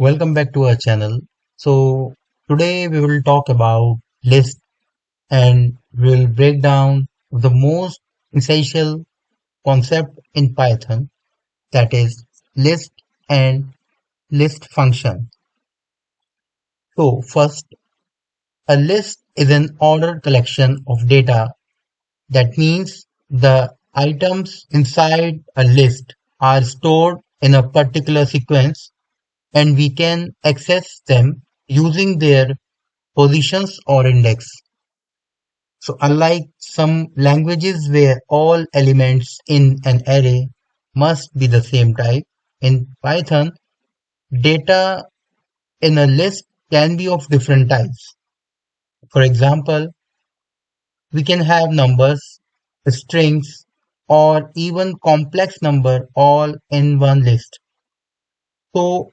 Welcome back to our channel. So today we will talk about list and we'll break down the most essential concept in Python, that is list and list function. So first, a list is an ordered collection of data. That means the items inside a list are stored in a particular sequence and we can access them using their positions or index. So unlike some languages where all elements in an array must be the same type, in Python, data in a list can be of different types. For example, we can have numbers, strings, or even complex number all in one list. So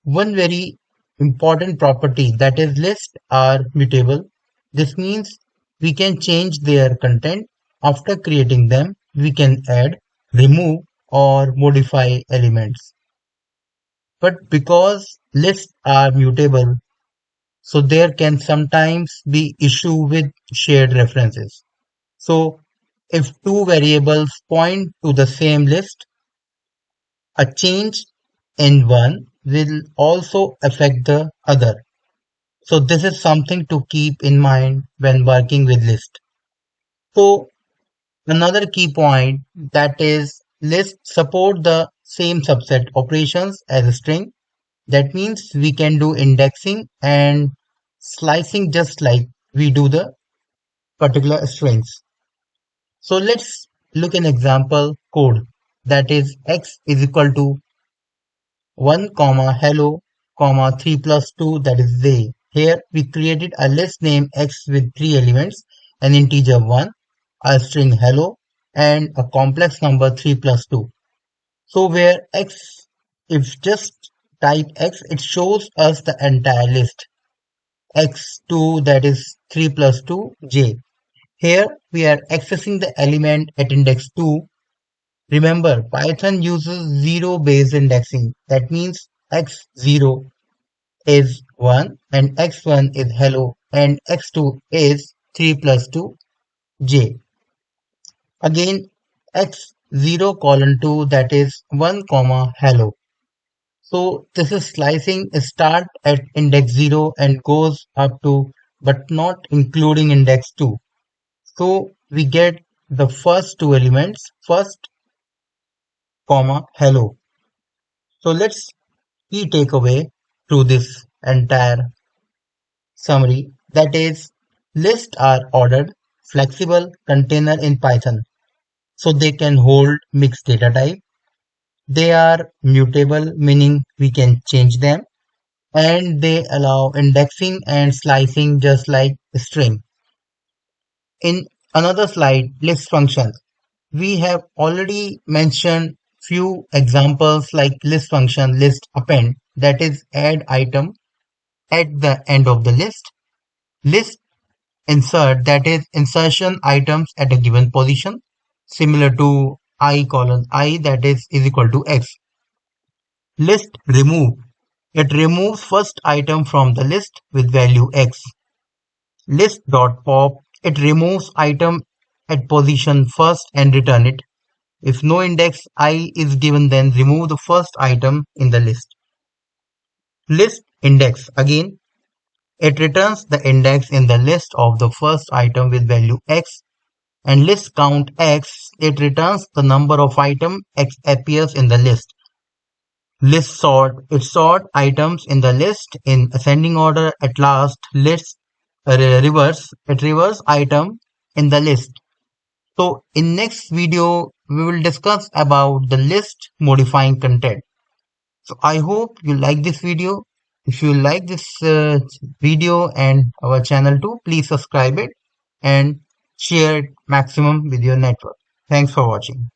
one very important property, that is lists are mutable. This means we can change their content after creating them. We can add, remove or modify elements. But because lists are mutable, so there can sometimes be issue with shared references. So if two variables point to the same list, a change in one will also affect the other. So this is something to keep in mind when working with list. So another key point, that is list support the same subset operations as a string. That means we can do indexing and slicing just like we do the particular strings. So let's look an example code, that is x is equal to 1 comma hello comma 3 plus 2, that is they. Here we created a list name x with three elements, an integer 1, a string hello, and a complex number 3 plus 2. So where x, if just type x, it shows us the entire list. x2, that is 3 plus 2 j. Here we are accessing the element at index 2. Remember, Python uses zero-based indexing. That means x0 is 1 and x1 is hello and x2 is 3 plus 2 j. Again, x0 colon 2, that is 1 comma hello. So this is slicing start at index 0 and goes up to but not including index 2. So we get the first two elements, first comma hello. So let's key takeaway through this entire summary, that is lists are ordered, flexible container in Python. So they can hold mixed data type. They are mutable, meaning we can change them, and they allow indexing and slicing just like string. In another slide, list functions, we have already mentioned few examples like list function, list append, that is add item at the end of the list, list insert, that is insertion items at a given position, similar to I colon I, that is equal to x. List remove, it removes first item from the list with value x. List dot pop, it removes item at position first and return it. If no index I is given, then remove the first item in the list. List index, again it returns the index in the list of the first item with value x. And list count x, it returns the number of item x appears in the list. List sort, it sort items in the list in ascending order. At last, list reverse, it reverse item in the list. So in next video, we will discuss about the list modifying content. So I hope you like this video. If you like this video and our channel too, please subscribe it and share it maximum with your network. Thanks for watching.